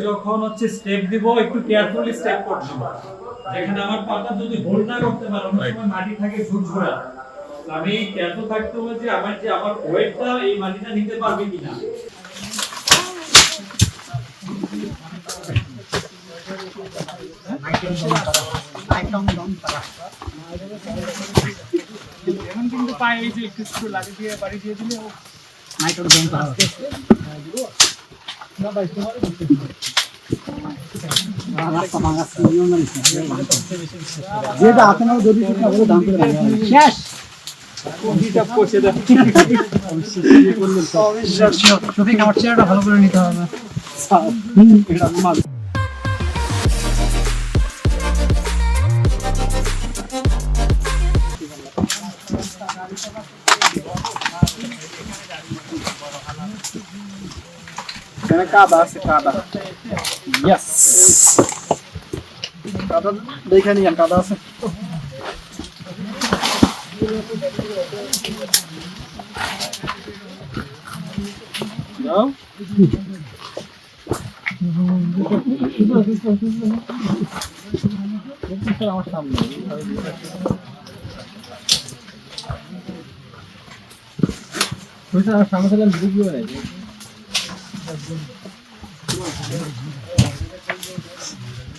যখন হচ্ছে স্টেপ দিব একটু কেয়ারফুলি স্টেপ করতে হবে। যেখানে আমার পাটা যদি হোল্ড না করতে পারে অনেক সময় মাটি থাকে ঝুরঝুরা, আমি কেয়ারফুল থাকতে হবে যে আমার ওয়েটটা এই মাটিটা নিতে পারবে কিনা। এখন কিন্তু পায়ে এই যে একটু লাগি দিয়ে বাড়ি দিয়ে দিলে ও নাইট্রোল দম করা হবে। না ভাই তোমারই বলতে যেটা আপনারা যদি দাম করে শেষ শফিক আমার চেয়ারটা ভালো করে নিতে হবে। কাদা আছে কাদা, ইয়েস কাদা দেখে নিন, কাদা আছে। যাও আমার সামনে আমার সামনে ভিডিও